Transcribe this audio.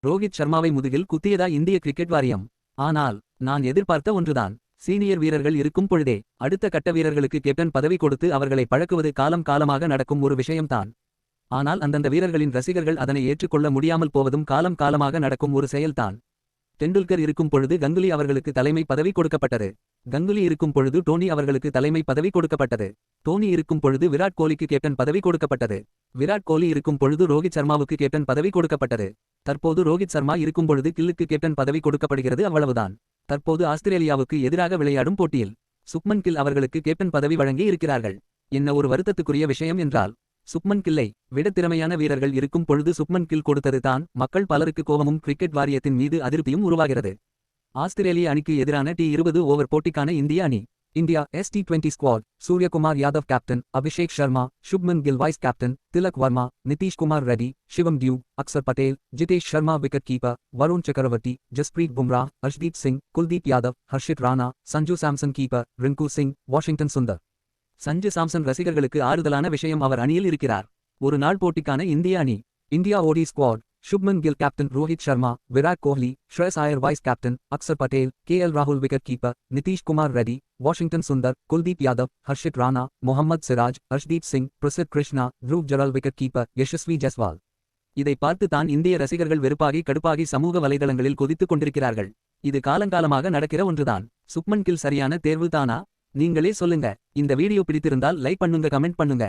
ரோஹித் சர்மாவை முதுகில் குத்தியதா இந்திய கிரிக்கெட் வாரியம்? ஆனால் நான் எதிர்பார்த்த ஒன்றுதான். சீனியர் வீரர்கள் இருக்கும் பொழுதே அடுத்த கட்ட வீரர்களுக்கு கேப்டன் பதவி கொடுத்து அவர்களை பழக்குவது காலம் காலமாக நடக்கும் ஒரு விஷயம்தான். ஆனால் அந்தந்த வீரர்களின் ரசிகர்கள் அதனை ஏற்றுக்கொள்ள முடியாமல் போவதும் காலம் காலமாக நடக்கும் ஒரு செயல்தான். டெண்டுல்கர் இருக்கும் பொழுது கங்குலி அவர்களுக்கு தலைமை பதவி கொடுக்கப்பட்டது. கங்குலி இருக்கும் பொழுது டோனி அவர்களுக்கு தலைமை பதவி கொடுக்கப்பட்டது. டோனி இருக்கும் பொழுது விராட் கோலிக்கு கேப்டன் பதவி கொடுக்கப்பட்டது. விராட் கோலி இருக்கும் பொழுது ரோஹித் சர்மாவுக்கு கேப்டன் பதவி கொடுக்கப்பட்டது. தற்போது ரோஹித் சர்மா இருக்கும் பொழுது கில்லுக்கு கேப்டன் பதவி கொடுக்கப்படுகிறது, அவ்வளவுதான். தற்போது ஆஸ்திரேலியாவுக்கு எதிராக விளையாடும் போட்டியில் சுப்மன் கில் அவர்களுக்கு கேப்டன் பதவி வழங்கி இருக்கிறார்கள். என்ன ஒரு வருத்தத்துக்குரிய விஷயம் என்றால், சுப்மன் கில்லை விட திறமையான வீரர்கள் இருக்கும் பொழுது சுப்மன் கில் கொடுத்தது தான் மக்கள் பலருக்கு கோபமும் கிரிக்கெட் வாரியத்தின் மீது அதிருப்தியும் உருவாகிறது. ஆஸ்திரேலிய அணிக்கு எதிரான T20 ஓவர் போட்டிக்கான இந்திய அணி. India T20 squad: Suryakumar Yadav captain, Abhishek Sharma, Shubman Gill vice captain, Tilak Varma, Nitish Kumar Reddy, Shivam Dube, Axar Patel, Jitesh Sharma wicket keeper, Varun Chakravarthy, Jasprit Bumrah, Arshdeep Singh, Kuldeep Yadav, Harshit Rana, Sanju Samson keeper, Rinku Singh, Washington Sundar. Sanju Samson ரசிகர்களுக்கு ஆறுதலான விஷயம், அவர் அணியில் இருக்கிறார். ஒரு நாள் போட்டிக்கான இந்திய அணி. India OD squad: Shubman Gill captain, Rohit Sharma, Virat Kohli, Shreyas Iyer vice captain, Axar Patel, KL ராகுல் wicket keeper, Nitish Kumar Reddy, Washington Sundar, Kuldeep Yadav, Harshit Rana, Mohammed Siraj, Arshdeep Singh, Prasidh Krishna, Dhruv Jurel wicket keeper, Yashasvi Jaiswal. இதை பார்த்து தான் இந்திய ரசிகர்கள் வெறுப்பாகி கடுப்பாகி சமூக வலைதளங்களில் கொதித்துக் கொண்டிருக்கிறார்கள். இது காலங்காலமாக நடக்கிற ஒன்றுதான். சுப்மன் கில் சரியான தேர்வு தானா? நீங்களே சொல்லுங்க. இந்த வீடியோ பிடித்திருந்தால் லைக் பண்ணுங்க, கமெண்ட் பண்ணுங்க.